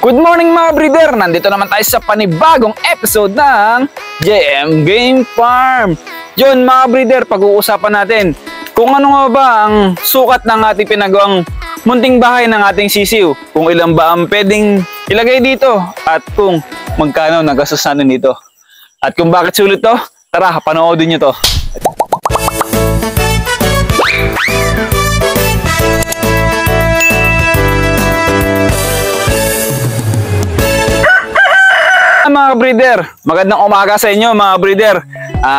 Good morning mga breeder! Nandito naman tayo sa panibagong episode ng JM Game Farm. Yun mga breeder, pag-uusapan natin kung ano nga ba ang sukat ng ating pinagawang munting bahay ng ating sisiw. Kung ilan ba ang pwedeng ilagay dito at kung magkano nagastos natin dito. At kung bakit sulit to, tara panoodin nyo to. Mga breeder, magandang umaga sa inyo mga breeder.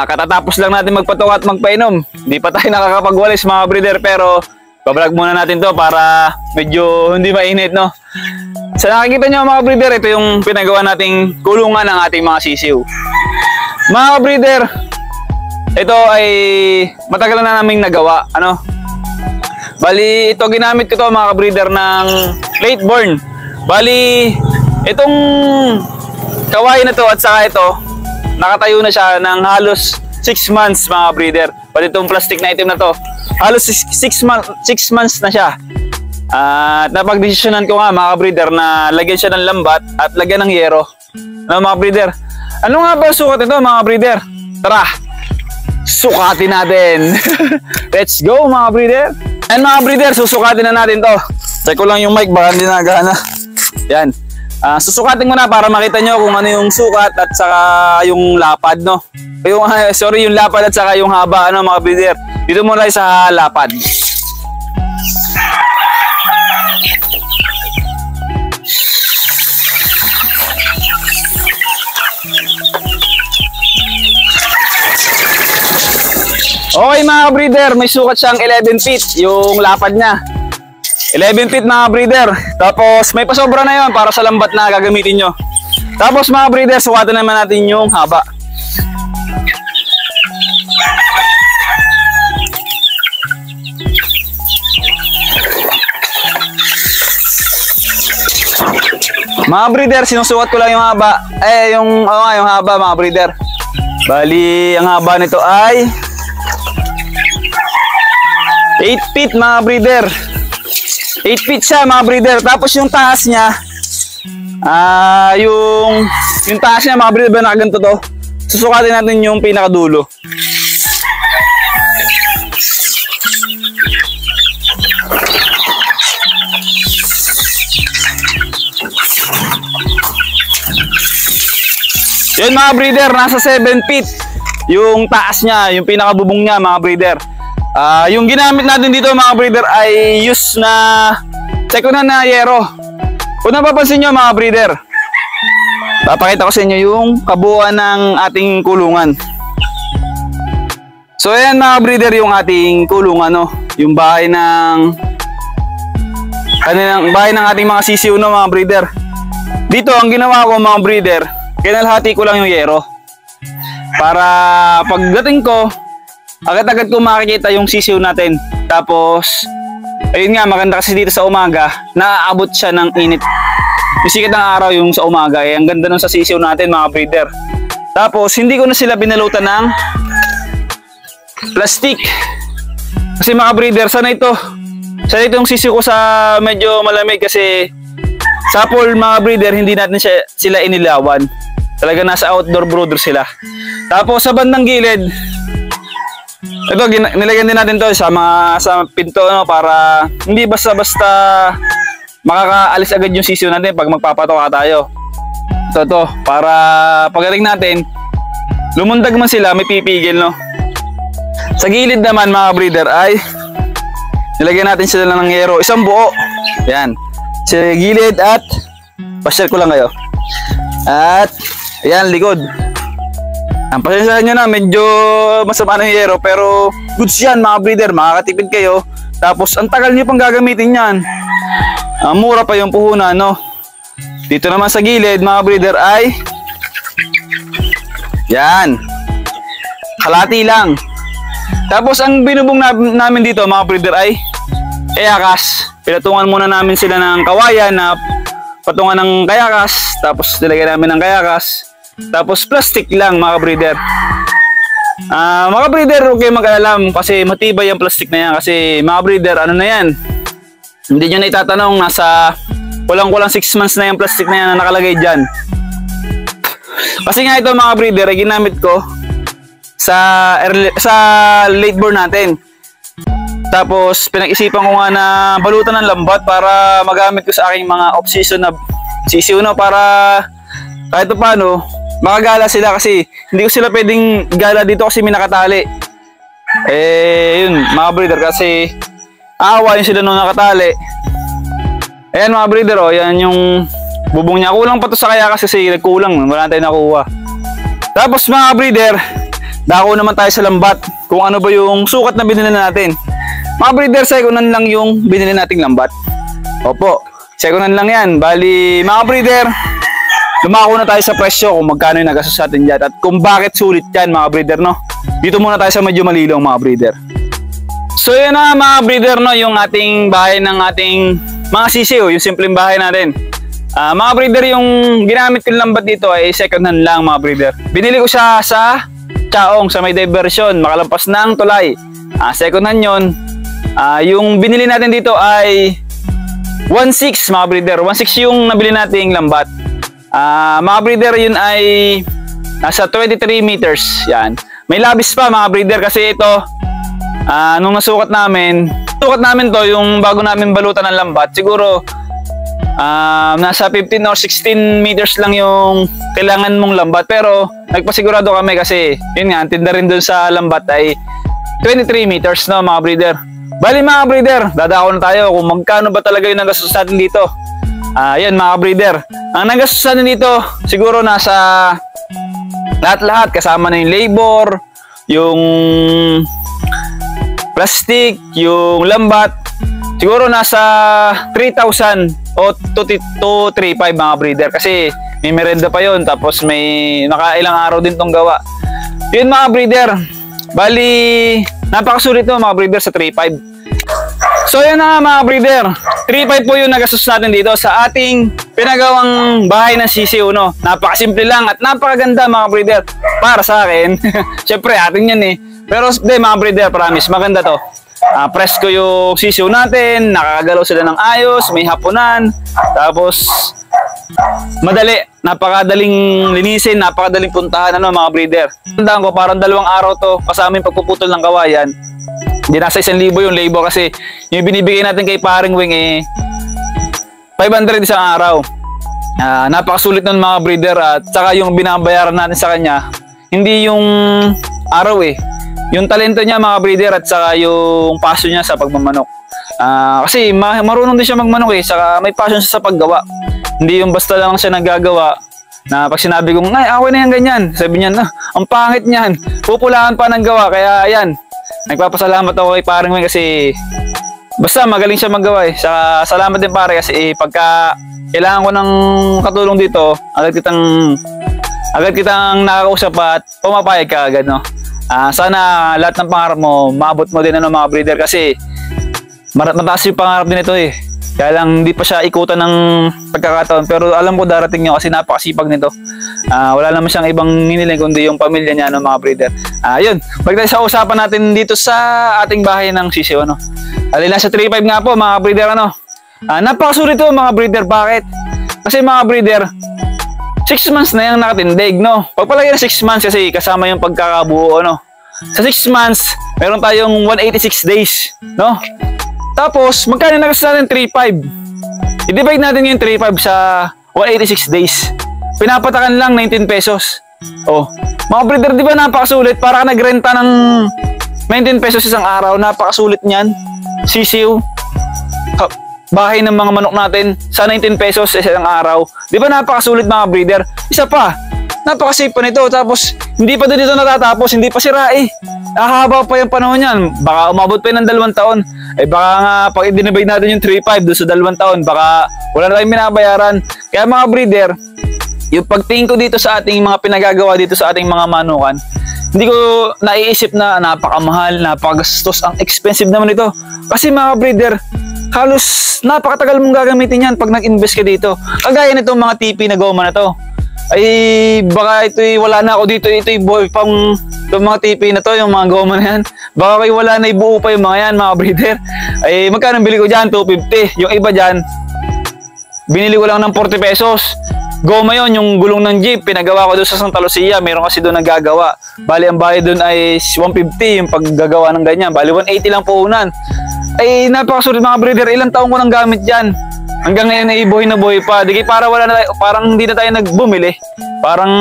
Katatapos lang natin magpatuka at magpainom. Hindi pa tayo nakakapagwalis mga breeder, pero bablog muna natin to para medyo hindi mainit, no? Sa nakikita nyo mga breeder, ito yung pinagawa nating kulungan ng ating mga sisiw. Mga breeder, ito ay matagal na naming nagawa. Bali, ito ginamit ko to mga breeder ng late born. Bali, itong kawain na to at saka ito, nakatayo na siya ng halos 6 months mga breeder. Pati itong plastic na item na to, halos 6 months na siya. At napagdesisyonan ko nga mga breeder na lagyan siya ng lambat at lagyan ng yero. Mga breeder, ano nga ba sukat ito mga breeder? Tara, sukatin natin. Let's go mga breeder. And mga breeder, susukatin na natin to. Check ko lang yung mic, baka hindi nagana. Yan. Susukatin ko na para makita nyo kung ano yung sukat at saka yung lapad, no? Yung lapad at saka yung haba, mga breeder. Dito muna sa lapad. Okay mga breeder, may sukat siyang 11 feet yung lapad niya. 11 feet mga breeder. Tapos may pasobra na yon para sa lambat na gagamitin nyo. Tapos mga breeder, sukatan naman natin yung haba. Mga breeder, sinusukat ko lang yung haba. Yung haba mga breeder. Bali, ang haba nito ay 8 feet mga breeder. 8 feet siya mga breeder. Tapos yung taas niya, yung taas niya mga breeder, ba nakaganto to? Susukatin natin yung pinakadulo. Yun mga breeder, nasa 7 feet yung taas niya, yung pinakabubong niya mga breeder. Yung ginamit natin dito mga breeder ay use na second hand na yero. Kung napapansin nyo mga breeder, papakita ko sa inyo yung kabuuan ng ating kulungan. So ayan mga breeder, yung ating kulungan, no? Yung bahay ng ating mga sisiw, no, mga breeder. Dito ang ginawa ko mga breeder, kinalhati ko lang yung yero para pagdating ko agad-agad ko makikita yung sisiw natin. Tapos ayun nga, maganda kasi dito sa umaga, naaabot siya ng init. Yung sikat ng araw yung sa umaga, ang ganda nun sa sisiw natin mga breeder. Tapos hindi ko na sila binalutan ng plastic. Kasi mga breeder, sanay itong sisiw ko sa medyo malamig, kasi sa pool mga breeder, hindi natin sila inilawan. Talaga nasa outdoor brooder sila. Tapos sa bandang gilid, ito, nilagyan din natin to sa pinto, no, para hindi basta-basta makakaalis agad yung sisiw natin pag magpapatoka tayo. Ito, para pagdating natin, lumundag man sila, may pipigil, no. Sa gilid naman mga breeder ay nilagyan natin sila ng yero, isang buo. Yan, sa gilid, at pasyal ko lang kayo. At ayan, likod. Ang pasensya nyo na, medyo masama ng yero, pero goods yan mga breeder, makakatipid kayo. Tapos ang tagal nyo pang gagamitin yan. Mura pa yung puhunan, no? Dito naman sa gilid mga breeder ay yan, kalati lang. Tapos ang binubong namin dito mga breeder ay kayakas. Pinatungan muna namin sila ng kawayan na patungan ng kayakas. Tapos nilagyan namin ng kayakas. Tapos plastic lang mga breeder. Mga breeder, huwag kayong mag-alam kasi matibay yung plastic na yan. Kasi mga breeder, ano na yan, hindi nyo na itatanong, nasa kulang-kulang 6 months na yung plastic na yan na nakalagay dyan. Kasi nga ito mga breeder ay ginamit ko sa late born natin. Tapos pinag-isipan ko nga na balutan ng lambat para magamit ko sa aking mga off-season na sisiw, no, para kahit paano makagala sila, kasi hindi ko sila pwedeng gala dito kasi may nakatali. Yun mga breeder, kasi aawayin sila nung nakatali. Ayan mga breeder, oh, yan yung bubong niya. Kulang pa to sa kaya kasi nagkulang, wala tayong nakuha. Tapos mga breeder, dako naman tayo sa lambat kung ano ba yung sukat na binili natin. Mga breeder, second hand lang yung binili nating lambat. Opo, second hand lang yan. Bali mga breeder, lumako na tayo sa presyo kung magkano yung nagastos natin dyan at kung bakit sulit yan mga breeder, no. Dito muna tayo sa medyo malilong mga breeder. So yun na mga breeder, no, yung ating bahay ng ating mga sisiw, yung simpleng bahay natin. Mga breeder, yung ginamit kong lambat dito ay second hand lang mga breeder. Binili ko siya sa Chaong, sa may diversion, makalampas ng tulay. Second hand yun. Yung binili natin dito ay 1.6 mga breeder. 1.6 yung nabili nating lambat. Mga breeder, yun ay nasa 23 meters. Yan. May labis pa mga breeder kasi ito, nung nasukat namin to, yung bago namin balutan ng lambat, siguro nasa 15 or 16 meters lang yung kailangan mong lambat. Pero nagpasigurado kami kasi yun nga, ang tinda rin dun sa lambat ay 23 meters, no mga breeder. Bali mga breeder, dadako na tayo kung magkano ba talaga yung nagastos natin dito. Yan mga breeder, ang nagastos natin dito siguro nasa lahat-lahat, kasama na yung labor, yung plastic, yung lambat, siguro nasa 3,000 o 2,350 mga breeder, kasi may merenda pa yon, tapos may nakailang araw din tong gawa. Yun mga breeder, bali napakasulit to mga breeder sa 3,500. So yun na mga breeder, 3,500 po yung nagastos natin dito sa ating pinagawang bahay ng sisiw, no. Napakasimple lang at napakaganda mga breeder para sa akin. Syempre atin yan eh, pero mga breeder, promise maganda to. Presko yung sisiw natin, nakakagalaw sila ng ayos, may hapunan, tapos madali, napakadaling linisin, napakadaling puntahan, ano mga breeder. Tandaan ko, parang 2 araw to kasama yung pagpuputol ng kawayan. Hindi nasa 1,000 yung labor, kasi yung binibigay natin kay paring Wing 500 isang araw. Napakasulit nun mga breeder, at saka yung binabayaran natin sa kanya, hindi yung araw yung talento niya mga breeder, at saka yung passion niya sa pagmamanok. Kasi marunong din siya magmanok saka may passion siya sa paggawa. Hindi yung basta lang siya nagagawa na pag sinabi kong, ay, away na yan ganyan, sabi niya, ang pangit niyan, pupulaan pa ng gawa. Kaya ayan, nagpapasalamat ako kay paring Wing kasi basta magaling siya maggawa Saka salamat din pare kasi pagka kailangan ko ng katulong dito, agad kitang nakakausap at pumapayag ka agad, no. Sana lahat ng pangarap mo maabot mo din, ano mga breeder, kasi mataas yung pangarap din ito Kaya lang hindi pa siya ikutan ng pagkakataon, pero alam ko darating niya kasi napakasipag nito. Wala naman siyang ibang hiniling kundi yung pamilya niya, no mga breeder. Yun, balik tayo sa usapan natin dito sa ating bahay ng sisiw, ano. Alila sa 3,500 nga po mga breeder, ano. Napakasulit to mga breeder. Bakit? Kasi mga breeder, 6 months na yung nakatindig, no. Pagpalagay na 6 months kasi kasama yung pagkakabuo, no. Sa 6 months, meron tayong 186 days, no. Tapos, magkano nagastos natin? 3,500. I-divide natin yung 3,500 sa 186 days. Pinapatakan lang 19 pesos. Mga breeder, di ba napakasulit? Para ka nagrenta ng 19 pesos isang araw. Napakasulit niyan. Sisiw. Bahay ng mga manok natin sa 19 pesos isang araw. Di ba napakasulit mga breeder? Isa pa, napakasafe pa nito. Tapos, hindi pa din ito natatapos. Hindi pa sira Nakahaba pa yung panahon yan. Baka umabot pa ng 2 taon. Baka nga pag i-divide natin yung 3,500 doon sa 2 taon, baka wala na tayong binabayaran. Kaya mga breeder, yung pagtingin ko dito sa ating mga pinagagawa dito sa ating mga manukan, hindi ko naiisip na napakamahal, napakagastos, ang expensive naman ito. Kasi mga breeder, halos napakatagal mong gagamitin yan pag nag-invest ka dito. Kagaya nitong mga TP na goma na to. Baka ito'y wala na ako dito, ito'y boy pang itong mga TP na to, yung mga goma na yan. Baka kayo wala na, ibuo pa yung mga yan mga breeder. Magkano bili ko dyan? 250. Yung iba dyan, binili ko lang ng 40 pesos. Goma yon, yung gulong ng jeep, pinagawa ko doon sa Santa Lucia. Meron kasi doon nagagawa. Bali, ang bayad doon ay 150 yung paggagawa ng ganyan. Bali, 180 lang puhunan. Ay, napakasulit mga breeder. Ilang taong ko nang gamit dyan. Hanggang ngayon ay buhay na buhay pa. Di para wala na tayo, parang hindi na tayo nagbumili. Parang,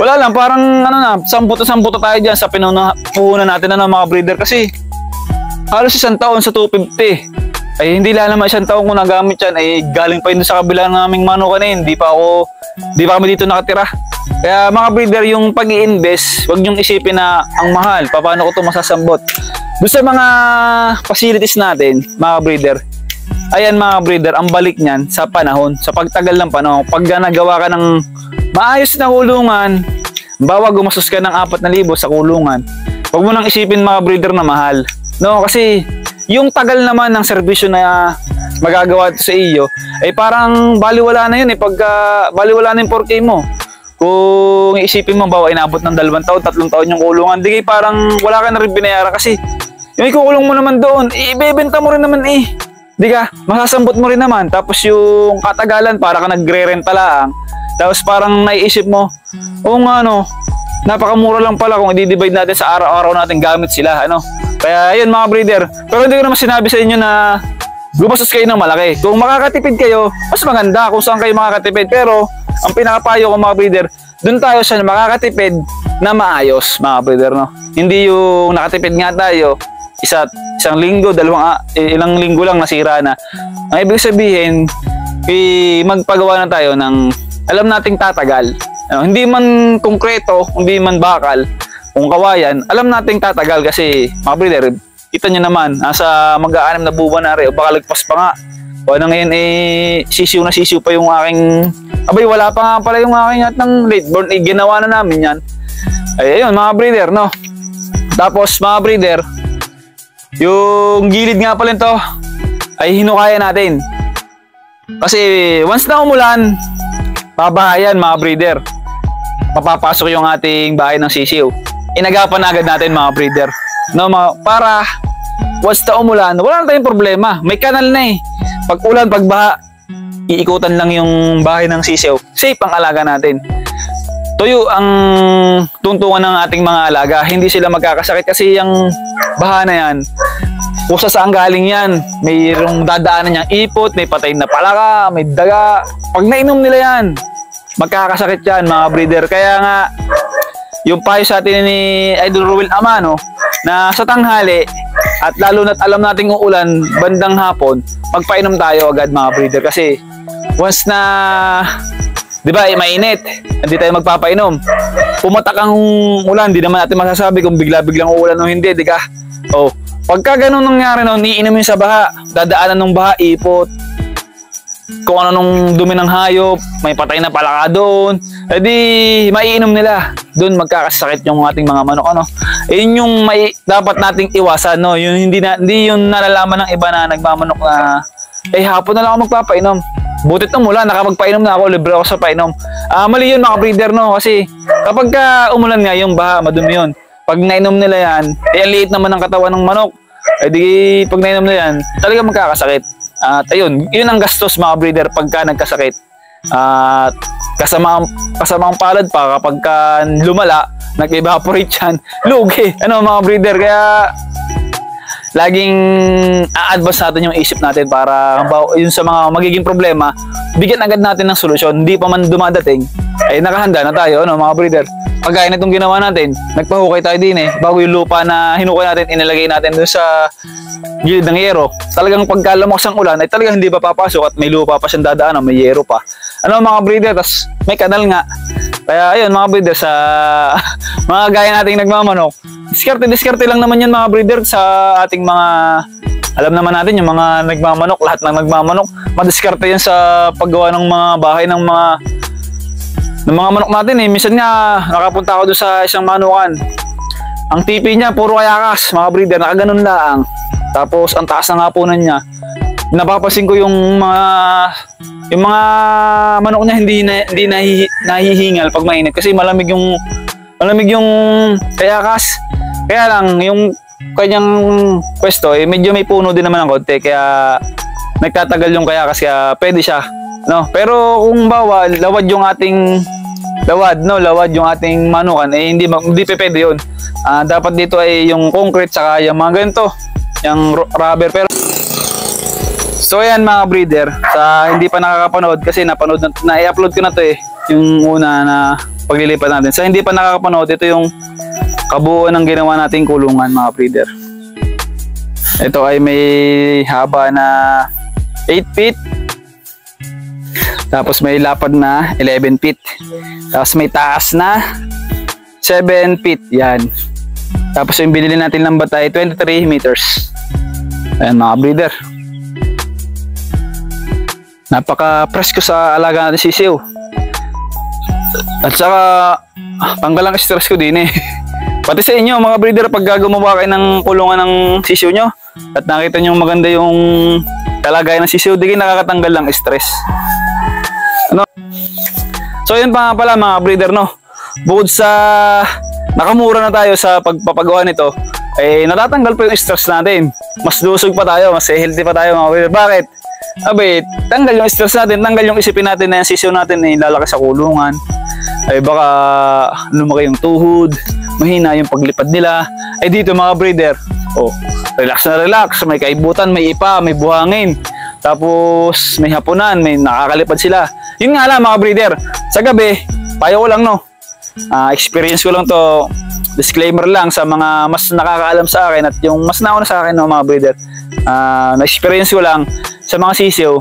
wala lang, parang ano na, samputo tayo dyan sa puhunan natin na mga breeder. Kasi, halos isang taon sa 250. Ay hindi lang naman isang taon ko nagamit yan, ay galing pa yun sa kabila ng aming manukan eh. Hindi pa kami dito nakatira. Kaya mga breeder, yung pag-i-invest, huwag niyong isipin na ang mahal, paano ko ito masasambot. Doon sa mga facilities natin, mga breeder, ayan mga breeder, ang balik niyan sa panahon, sa pagtagal ng panahon. Pag nagawa ka ng maayos na kulungan, bawa gumastos ka ng 4,000 sa kulungan, huwag mo nang isipin mga breeder na mahal. No, kasi yung tagal naman ng serbisyo na magagawa ito sa iyo, ay parang baliwala na yun eh. Pagka baliwala na yung 4K mo. Kung isipin mo, bawa inabot ng 2 taon, 3 taon yung kulungan, di parang wala ka na rin binayaran kasi yung ikukulong mo naman doon, ibebenta mo rin naman eh. Di ka, masasambot mo rin naman. Tapos yung katagalan, para ka nagre-renta lang. Tapos parang naiisip mo, oo nga no, napakamura lang pala kung i-divide natin sa araw-araw natin gamit sila, ano. Kaya yun mga breeder. Pero hindi ko naman sinabi sa inyo na gumastos kayo ng malaki. Kung makakatipid kayo, mas maganda kung saan kayo makakatipid. Pero ang pinakapayo ko mga breeder, dun tayo sa makakatipid na maayos mga breeder, no? Hindi yung nakatipid nga tayo, isang linggo, ilang linggo lang nasira na. Ang ibig sabihin, magpagawa na tayo ng alam nating tatagal. Ano, hindi man konkreto, hindi man bakal, kung kawayan, alam nating tatagal kasi mga breeder, kita nyo naman, nasa mag-aanim na buwan na rin o baka lagpas pa nga. O na ngayon sisiw na sisiw pa yung aking, abay wala pa nga pala yung aking at ng late born, ginawa na namin yan. Ay ayun mga breeder, no. Tapos mga breeder, yung gilid nga pala ito ay hinukaya natin. Kasi once na umulan, babahayan mga breeder, mapapasok yung ating bahay ng sisiw. Inagapan agad natin mga breeder, no, para once na umulan, wala na tayong problema. May kanal na eh. Pag ulan, pag baha, iikutan lang yung bahay ng sisiw. Safe ang alaga natin. Tuyo ang tuntungan ng ating mga alaga. Hindi sila magkakasakit kasi yung baha na yan, kusa saan galing yan. Mayroong dadaanan niyang ipot, may patay na palaka, may daga. Pag nainom nila yan, magkakasakit yan mga breeder. Kaya nga, yung payo sa atin ni Idol Ruel Amano na sa tanghali at lalo na't alam nating uulan bandang hapon, magpainom tayo agad mga breeder. Kasi once na, di ba, mainit, hindi tayo magpapainom. Pumatak ang ulan, di naman natin masasabi kung bigla-biglang uulan o hindi, di ka? Oh, pagka ganun nangyari noon, iinom sa baha, dadaanan ng baha, ipot, kung ano nung dumi ng hayop, may patay na palaka doon, edi maiinom nila. Doon magkakasakit yung ating mga manok, ano. Yun yung dapat nating iwasan, no. Yung hindi yung nalalaman ng iba na nagmamanok na hapon na lang ako magpapainom. Butit umulan, nakapagpainom na ako, libre ako sa painom. Mali yun mga breeder, no, kasi kapag umulan nga yung baha, madumi yun. Pag nainom nila yan, ang liit naman ng katawan ng manok. Edi pag nainom nila yan, talaga magkakasakit. At ayun, yun ang gastos mga breeder pagka nagkasakit. At kasamang palad pa kapag lumala, nag-evaporate yan, lugi. Ano mga breeder, kaya laging a-advance natin yung isip natin para yun sa mga magiging problema, bigyan agad natin ng solusyon. Hindi pa man dumadating, ay nakahanda na tayo, ano mga breeder. Pagkaya na itong ginawa natin, nagpahukay tayo din bago yung lupa na hinukay natin, inilagay natin doon sa gilid ng yero. Talagang pagka lumakas ang ulan ay talagang hindi pa papasok at may lupa pa siyang dadaanan, may yero pa. Ano mga breeder, tas may kanal nga. Kaya ayun mga breeder, sa mga gaya nating nagmamanok, diskarte lang naman yan mga breeder sa ating mga, alam naman natin yung mga nagmamanok, lahat ng nagmamanok, madiskarte yan sa paggawa ng mga bahay ng mga manok natin Minsan nga, nakapunta ako doon sa isang manukan. Ang tipi niya, puro kayakas, mga breeder, nakaganon lang. Tapos, ang taas ng hapunan niya. Napapansin ko yung mga manok niya hindi nahihingal pag mainit. Kasi malamig yung kayakas. Kaya lang, yung kanyang pwesto, medyo may puno din naman ng konti. Kaya, nagtatagal yung kaya kasi pwede siya, no? Pero kung bawal, lawad yung ating lawad yung ating manukan, hindi pwede yun. Dapat dito ay yung concrete saka yung mga ganito, yung rubber. Pero so ayan mga breeder, sa hindi pa nakakapanood, kasi na-i-upload ko na to yung una na paglilipat natin. Sa hindi pa nakakapanood, ito yung kabuuan ng ginawa nating kulungan mga breeder. Ito ay may haba na 8 feet. Tapos may lapad na 11 feet. Tapos may taas na 7 feet. Yan. Tapos yung binili natin ng batay 23 meters. Ayan mga breeder. Napaka-presko sa alaga natin sisiw. At saka tanggal ang stress ko din Pati sa inyo mga breeder, pag gumawa kayo ng kulungan ng sisiw nyo at nakita nyo maganda yung kalagayan ng sisiw, di kayo nakakatanggal ng stress. Ano? So yun pa pala mga breeder, no? Bukod sa nakamura na tayo sa pagpapagawa nito, natatanggal pa yung stress natin. Mas lusog pa tayo, mas healthy pa tayo mga breeder. Bakit? Tanggal yung stress natin, tanggal yung isipin natin na yung sisiw natin lalaki sa kulungan. Baka lumaki yung tuhod, mahina yung paglipad nila. Dito mga breeder, relax na relax, may kaibutan, may ipa, may buhangin, tapos may hapunan, may nakakalipad sila. Yun nga lang mga breeder, sa gabi, payo ko lang, no? Experience ko lang to, disclaimer lang sa mga mas nakakaalam sa akin at yung mas nauna sa akin, no, mga breeder. Na-experience ko lang sa mga sisiw,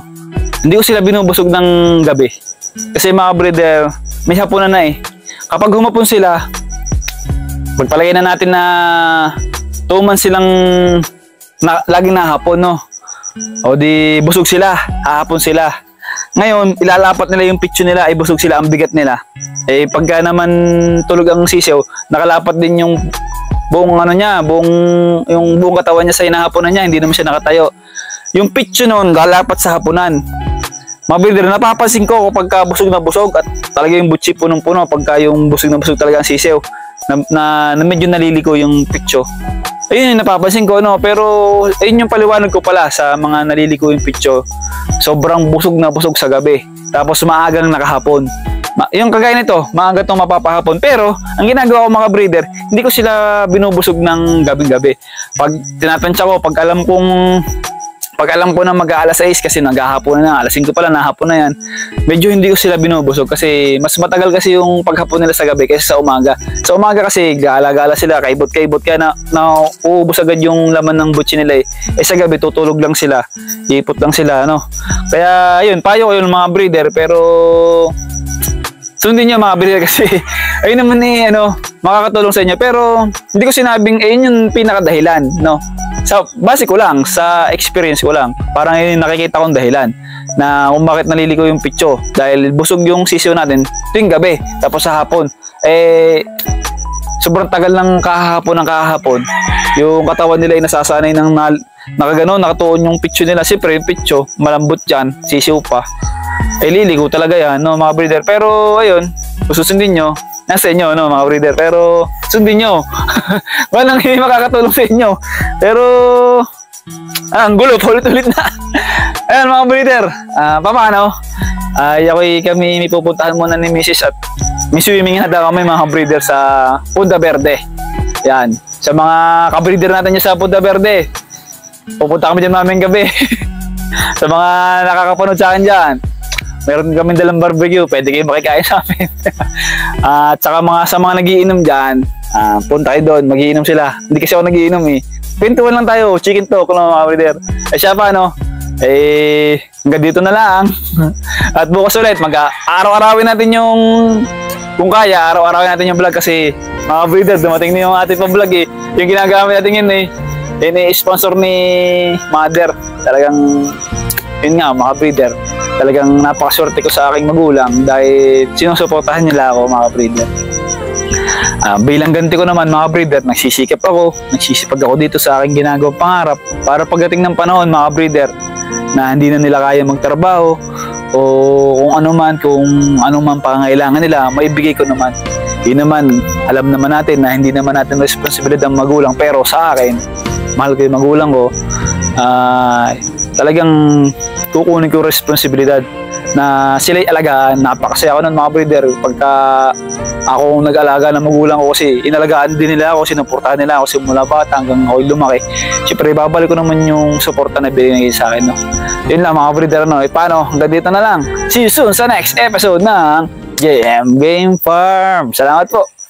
hindi ko sila binubusog ng gabi. Kasi mga breeder, may hapunan na Kapag humapon sila, pagpalagay na natin na 2 months silang laging nahapon, no? O di busog sila, hahapon sila. Ngayon, ilalapat nila yung picture nila, ay busog sila, ang bigat nila. Pagka naman tulog ang sisiw, nakalapat din yung buong buong katawan niya sa hinahaponan niya, hindi naman siya nakatayo. Yung picture noon, lalapat sa hapunan. Mga breeder, napapansin ko kapag busog na busog at talaga yung butsi punong-puno, pagka yung busog na busog talaga ang sisiw, na medyo naliliko yung picture. Ayun yung napapansin ko, no? Pero ayun yung paliwanag ko pala sa mga naliliko yung picture. Sobrang busog na busog sa gabi. Tapos maagang nakahapon. Yung kagaya nito, maaga itong mapapahapon. Pero ang ginagawa ko mga breeder, hindi ko sila binubusog ng gabing-gabi. Pag tinatansya ko, pag alam ko na mag-aalas 6 kasi naghahapon na, alas 5 pala nahapon na yan, medyo hindi ko sila binubusog kasi mas matagal kasi yung paghapon nila sa gabi kaysa sa umaga. Sa umaga kasi gala-gala sila, kaibot-kaibot, kaya na uubos agad yung laman ng butsi nila sa gabi tutulog lang sila, ipot lang sila, no? Kaya yun, payo ko yun mga breeder, pero sundin nyo mga breeder kasi ayun naman makakatulong sa inyo, pero hindi ko sinabing yun yung pinakadahilan, no? Sa base ko lang, sa experience ko lang, parang yun nakikita kong dahilan na kung bakit naliliko yung pitso, dahil busog yung sisiw natin tuwing gabi, tapos sa hapon sobrang tagal ng kahapon, yung katawan nila ay nasasanay ng nakatuon yung pitso nila. Siyempre yung pitso malambot yan, sisiw pa, liliko talaga yan, no mga breeder. Pero ayun, susundin nyo, nasa inyo, no mga breeder, pero sundin nyo. Walang hindi makakatulong sa inyo, pero ang gulo, ulit-ulit na. Ayan mga breeder, paano? Kami may pupuntahan muna ni Mrs. at may swimming na daw kami mga breeder sa Punta Verde. Yan, sa mga ka-breeder natin dyan sa Punta Verde, pupunta kami dyan mamayang gabi. Sa mga nakakapanood sa akin dyan, meron kami dalang barbecue, pwede kayo makikain sa amin. At saka sa mga nagiinom dyan, punta kayo doon, magiinom sila. Hindi kasi ako nagiinom Pintuan lang tayo, chicken talk lang mga breeder. Siya pa hanggang dito na lang. At bukas ulit, araw-arawin natin kung kaya, araw-arawin natin yung vlog kasi mga breeder, dumating na yung ating pang-vlog Yung ginagamit natin yun sponsor ni Mother. Talagang, yun nga mga breeder, talagang napakaswerte ko sa aking magulang dahil sinusuportahan nila ako mga breeder. Bilang ganti ko naman mga breeder, nagsisipag ako dito sa aking ginagawang pangarap para pagdating ng panahon mga breeder na hindi na nila kaya magtrabaho o kung ano man pangangailangan nila, maibigay ko naman. Yun naman, alam naman natin na hindi naman natin responsibilidad ang magulang, pero sa akin, mahal ko yung magulang ko. Talagang kukunin ko yung responsibilidad na sila'y alagaan. Napakasaya ako nun mga breeder pagka ako nag-alaga ng magulang ko kasi inalagaan din nila ako, sinuportahan nila ako simula bata hanggang ako'y lumaki. Siyempre babalik ko naman yung suporta na binigay sa akin, no. Yun lang mga breeder, no. Paano? Hanggang dito na lang. See you soon sa next episode ng JM Game Farm. Salamat po.